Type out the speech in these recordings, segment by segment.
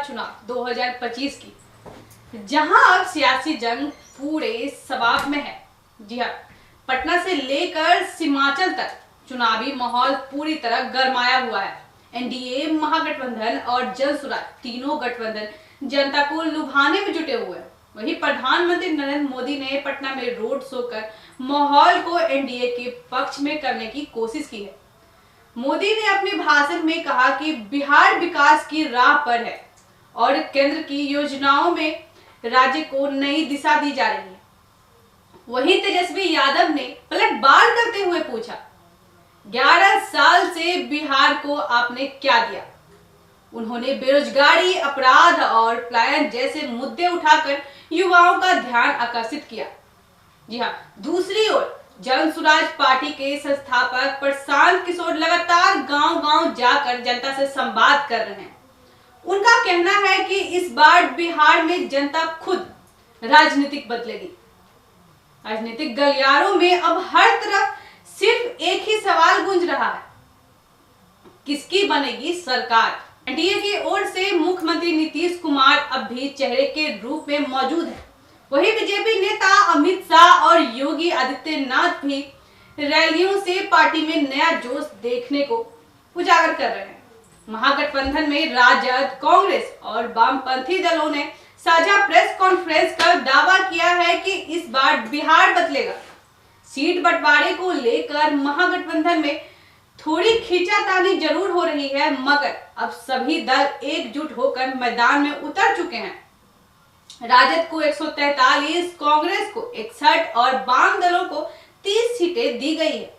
चुनाव 2025 की, जहां अब सियासी जंग पूरे शबाब में है। जी हाँ, पटना से लेकर सीमांचल तक चुनावी माहौल पूरी तरह गरमाया हुआ है। एनडीए, महागठबंधन और जनसुराज तीनों गठबंधन जनता को लुभाने में जुटे हुए हैं। वहीं प्रधानमंत्री नरेंद्र मोदी ने पटना में रोड शो कर माहौल को एनडीए के पक्ष में करने की कोशिश की है। मोदी ने अपने भाषण में कहा कि बिहार विकास की राह पर है और केंद्र की योजनाओं में राज्य को नई दिशा दी जा रही है। वहीं तेजस्वी यादव ने पलटवार करते हुए पूछा, 11 साल से बिहार को आपने क्या दिया? उन्होंने बेरोजगारी, अपराध और पलायन जैसे मुद्दे उठाकर युवाओं का ध्यान आकर्षित किया। जी हाँ, दूसरी ओर जनसुराज पार्टी के संस्थापक प्रशांत किशोर लगातार गांव-गांव जाकर जनता से संवाद कर रहे हैं। उनका कहना है कि इस बार बिहार में जनता खुद राजनीतिक बदलेगी। राजनीतिक गलियारों में अब हर तरफ सिर्फ एक ही सवाल गूंज रहा है, किसकी बनेगी सरकार? एनडीए की ओर से मुख्यमंत्री नीतीश कुमार अब भी चेहरे के रूप में मौजूद है। वहीं बीजेपी नेता अमित शाह और योगी आदित्यनाथ भी रैलियों से पार्टी में नया जोश देखने को उजागर कर रहे हैं। महागठबंधन में राजद, कांग्रेस और वामपंथी दलों ने साझा प्रेस कॉन्फ्रेंस कर दावा किया है कि इस बार बिहार बदलेगा। सीट बंटवारे को लेकर महागठबंधन में थोड़ी खींचातानी जरूर हो रही है, मगर अब सभी दल एकजुट होकर मैदान में उतर चुके हैं। राजद को 143, कांग्रेस को 61 और वाम दलों को 30 सीटें दी गई है।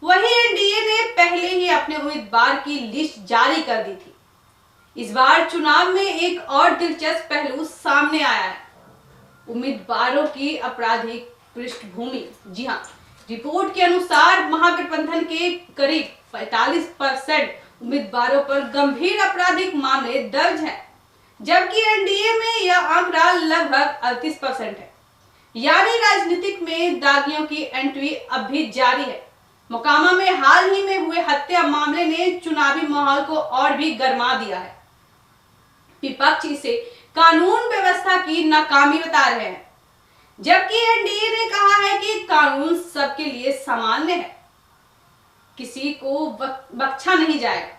वहीं एनडीए ने पहले ही अपने उम्मीदवार की लिस्ट जारी कर दी थी। इस बार चुनाव में एक और दिलचस्प पहलू सामने आया है, उम्मीदवारों की आपराधिक पृष्ठभूमि। जी हाँ, रिपोर्ट के अनुसार महागठबंधन के करीब 45% उम्मीदवारों पर गंभीर आपराधिक मामले दर्ज हैं, जबकि एनडीए में यह आंकड़ा लगभग 38% है। यानी राजनीतिक में दागियों की एंट्री अब भी जारी है। मोकामा में हाल ही में हुए हत्या मामले ने चुनावी माहौल को और भी गरमा दिया है। विपक्ष इसे कानून व्यवस्था की नाकामी बता रहे हैं, जबकि एनडीए ने कहा है कि कानून सबके लिए सामान्य है, किसी को बख्शा नहीं जाएगा।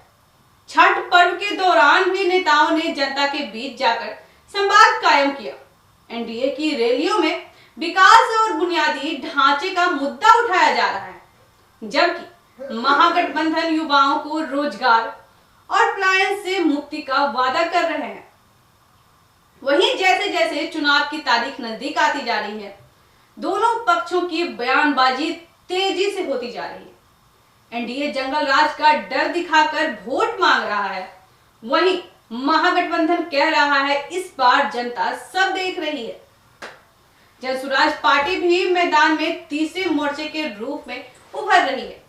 छठ पर्व के दौरान भी नेताओं ने जनता के बीच जाकर संवाद कायम किया। एनडीए की रैलियों में विकास और बुनियादी ढांचे का मुद्दा उठाया जा रहा है, जबकि महागठबंधन युवाओं को रोजगार और पलायन से मुक्ति का वादा कर रहे हैं। वहीं जैसे जैसे चुनाव की तारीख नजदीक आती जा रही है, दोनों पक्षों की बयानबाजी तेजी से होती जा रही है। एनडीए जंगल राज का डर दिखाकर वोट मांग रहा है, वहीं महागठबंधन कह रहा है इस बार जनता सब देख रही है। जनसुराज पार्टी भी मैदान में तीसरे मोर्चे के रूप में उभर रही है,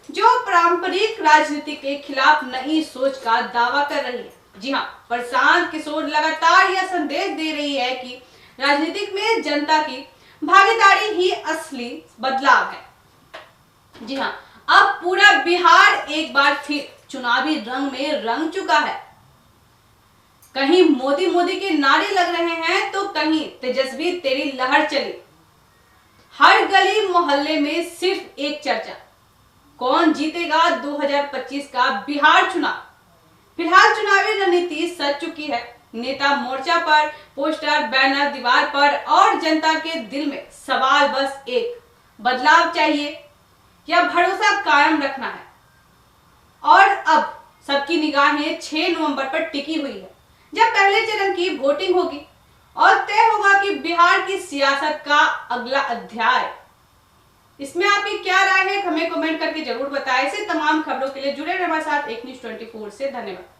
जो पारंपरिक राजनीति के खिलाफ नई सोच का दावा कर रही है। जी हाँ, प्रशांत किशोर लगातार यह संदेश दे रही है कि राजनीतिक में जनता की भागीदारी ही असली बदलाव है। जी हाँ, अब पूरा बिहार एक बार फिर चुनावी रंग में रंग चुका है। कहीं मोदी मोदी के नारे लग रहे हैं, तो कहीं तेजस्वी तेरी लहर चली। हर गली मोहल्ले में सिर्फ एक चर्चा, कौन जीतेगा 2025 का बिहार चुनाव। फिलहाल चुनावी रणनीति सज चुकी है। नेता मोर्चा पर, पोस्टर, बैनर दीवार पर और जनता के दिल में सवाल बस एक, बदलाव चाहिए या भरोसा कायम रखना है। और अब सबकी निगाहें 6 नवंबर पर टिकी हुई है, जब पहले चरण की वोटिंग होगी और तय होगा कि बिहार की सियासत का अगला अध्याय। इसमें आपकी क्या राय है, हमें कमेंट करके जरूर बताएं। ऐसे तमाम खबरों के लिए जुड़े रहें हमारे साथ एक न्यूज़ 24 से। धन्यवाद।